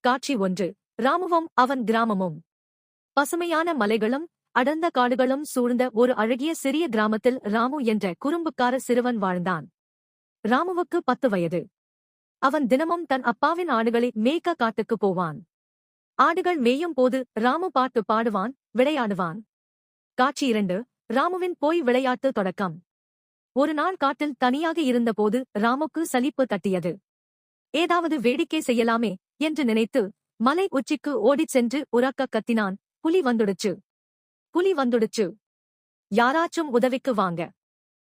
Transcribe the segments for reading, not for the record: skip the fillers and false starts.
காட்சி 1. ராமுவும் அவன் கிராமமும். பசுமையான மலைகளும் அடர்ந்த காடுகளும் சூழ்ந்த ஒரு அழகிய சிறிய கிராமத்தில் ராமு என்ற குறும்புக்கார சிறுவன் வாழ்ந்தான். ராமுவுக்கு 10 வயது. அவன் தினமும் தன் அப்பாவின் ஆடுகளை மேய்க்க காட்டுக்கு போவான். ஆடுகள் மேயும் போது ராமு பாட்டு பாடுவான், விளையாடுவான். காட்சி 2. ராமுவின் போய் விளையாட்டு தொடக்கம். ஒரு நாள் காட்டில் தனியாக இருந்தபோது ராமுக்கு சலிப்பு தட்டியது. ஏதாவது வேடிக்கை செய்யலாமே என்று நினைத்து மலை உச்சிக்கு ஓடிச் சென்று உரக்க கத்தினான், புலி வந்துடுச்சு, புலி வந்துடுச்சு, யாராச்சும் உதவிக்கு வாங்க.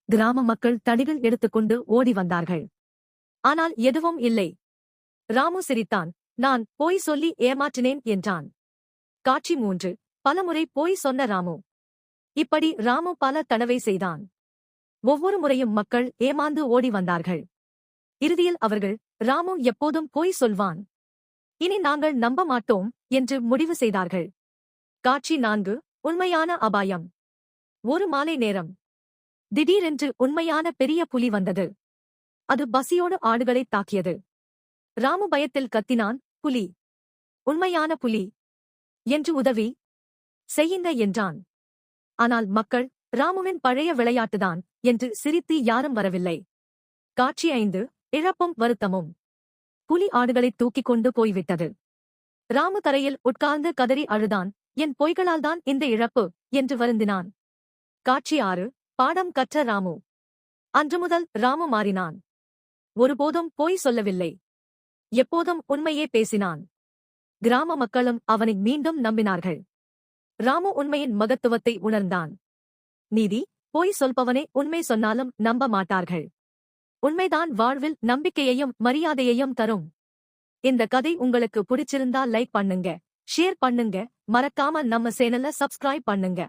கிராம மக்கள் தடிகள் எடுத்துக்கொண்டு ஓடி வந்தார்கள். ஆனால் எதுவும் இல்லை. ராமு சிரித்தான். நான் போய் சொல்லி ஏமாற்றினேன் என்றான். காட்சி 3. பலமுறை போய் சொன்ன ராமு. இப்படி ராமு பல தடவை செய்தான். ஒவ்வொரு முறையும் மக்கள் ஏமாந்து ஓடி வந்தார்கள். இறுதியில் அவர்கள், ராமு எப்போதும் போய் சொல்வான், இனி நாங்கள் நம்ப மாட்டோம் என்று முடிவு செய்தார்கள். காட்சி 4. உண்மையான அபாயம். ஒரு மாலை நேரம். திடீரென்று உண்மையான பெரிய புலி வந்தது. அது பசியோடு ஆடுகளைத் தாக்கியது. ராமு பயத்தில் கத்தினான், புலி, உண்மையான புலி, என்று உதவி செய்யுங்க என்றான். ஆனால் மக்கள், ராமுவின் பழைய விளையாட்டுதான் என்று சிரித்து யாரும் வரவில்லை. காட்சி 5. இழப்பும் வருத்தமும். புலி ஆடுகளைத் தூக்கிக் கொண்டு போய்விட்டது. ராமு தரையில் உட்கார்ந்து கதறி அழுதான், என் பொய்களால்தான் இந்த இழப்பு என்று வருந்தினான். காட்சி 6. பாடம் கற்ற ராமு. அன்று முதல் ராமு மாறினான். ஒருபோதும் பொய் சொல்லவில்லை. எப்போதும் உண்மையே பேசினான். கிராம மக்களும் அவனை மீண்டும் நம்பினார்கள். ராமு உண்மையின் மகத்துவத்தை உணர்ந்தான். நீதி, பொய் சொல்பவனே உண்மை சொன்னாலும் நம்ப மாட்டார்கள். உண்மைதான் வாழ்வில் நம்பிக்கையையும் மரியாதையையும் தரும். இந்த கதை உங்களுக்கு பிடிச்சிருந்தா லைக் பண்ணுங்க, ஷேர் பண்ணுங்க, மறக்காம நம்ம சேனலை சப்ஸ்கிரைப் பண்ணுங்க.